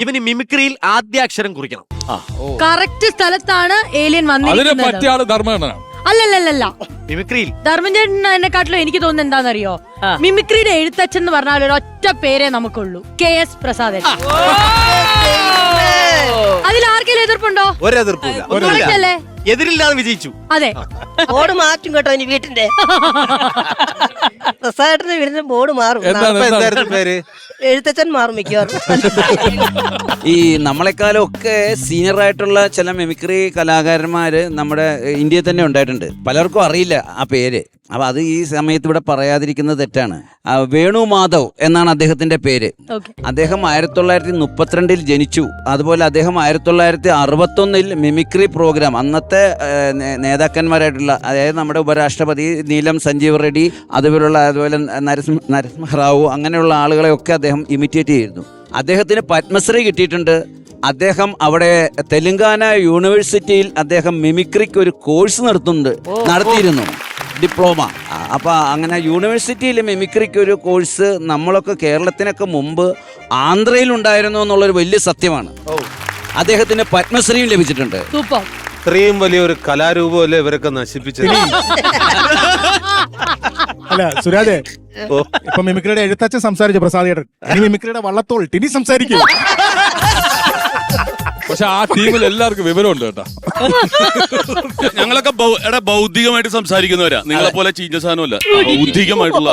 ഇവന് മിമിക്രിയിൽ ആദ്യാക്ഷരം കുറിക്കണം. കറക്റ്റ് സ്ഥലത്താണ് ഏലിയൻ വന്നിരിക്കുന്നത്. പറ്റിയ ആള് ധർമ്മേട്ടനാണ്. അല്ലല്ലല്ല, മിമിക്രിയിൽ ധർമ്മചേട്ടൻ എന്നെക്കാട്ടിലും എനിക്ക് തോന്നുന്നത് എന്താണെന്നറിയോ, മിമിക്രിയുടെ എഴുത്തച്ഛൻ എന്ന് പറഞ്ഞാൽ ഒരു ഒറ്റ പേരേ നമുക്കുള്ളൂ, KS പ്രസാദൻ. അതിൽ ആർക്കെങ്കിലും എതിർപ്പുണ്ടോ? ഒരെതിർപ്പില്ല, എതിരില്ലാതെ വിജയിച്ചു. അതെ, ബോർഡ് മാറ്റും കേട്ടോ ഇനി വീട്ടിന്റെ. പ്രസാദന്റെ വീടിന്റെ ബോർഡ് മാറും. എന്തായിരുന്നു പേര്? എഴുത്തച്ഛൻ മാറും മിക്കവാറും. ഈ നമ്മളെക്കാളും ഒക്കെ സീനിയർ ആയിട്ടുള്ള ചില മിമിക്രി കലാകാരന്മാര് നമ്മുടെ ഇന്ത്യയിൽ തന്നെ ഉണ്ടായിട്ടുണ്ട്. പലർക്കും അറിയില്ല ആ പേര്. അപ്പൊ അത് ഈ സമയത്ത് ഇവിടെ പറയാതിരിക്കുന്നത് തെറ്റാണ്. വേണു മാധവ് എന്നാണ് അദ്ദേഹത്തിന്റെ പേര്. അദ്ദേഹം 1932 ജനിച്ചു. അതുപോലെ അദ്ദേഹം 1961 മിമിക്രി പ്രോഗ്രാം, അന്നത്തെ നേതാക്കന്മാരായിട്ടുള്ള, അതായത് നമ്മുടെ ഉപരാഷ്ട്രപതി നീലം സഞ്ജീവ് റെഡ്ഡി, അതുപോലെ നരസിംഹറാവു, അങ്ങനെയുള്ള ആളുകളെയൊക്കെ അദ്ദേഹം ഇമിറ്റേറ്റ് ചെയ്തിരുന്നു. അദ്ദേഹത്തിന് പത്മശ്രീ കിട്ടിയിട്ടുണ്ട്. അദ്ദേഹം അവിടെ തെലങ്കാന യൂണിവേഴ്സിറ്റിയിൽ അദ്ദേഹം മിമിക്രിക്ക് ഒരു കോഴ്സ് നടത്തിയിരുന്നു, ഡിപ്ലോമ. അപ്പൊ അങ്ങനെ യൂണിവേഴ്സിറ്റിയിൽ മിമിക്രിക്ക് ഒരു കോഴ്സ് നമ്മളൊക്കെ കേരളത്തിനൊക്കെ മുമ്പ് ആന്ധ്രയിൽ ഉണ്ടായിരുന്നു എന്നുള്ളൊരു വലിയ സത്യമാണ്. അദ്ദേഹത്തിന് പത്മശ്രീയും ലഭിച്ചിട്ടുണ്ട്. ഇത്രയും വലിയൊരു കലാരൂപമല്ലേ ഇവരൊക്കെ നശിപ്പിച്ചത്. അല്ല സുരാജേ, ഇപ്പൊ മിമിക്രിയുടെ എഴുത്തച്ഛൻ സംസാരിച്ചു പ്രസാദേട്ടൻ, ഇനി മിമിക്രിയുടെ വള്ളത്തോൾ ടിനി സംസാരിക്കും. പക്ഷെ ആ ടീമിൽ എല്ലാവർക്കും വിവരമുണ്ട് കേട്ടോ. ഞങ്ങളൊക്കെ ബൗദ്ധികമായിട്ട് സംസാരിക്കുന്നവരാ, നിങ്ങളെ പോലെ ചീഞ്ഞ സാധനമല്ല, ബൗദ്ധികമായിട്ടുള്ള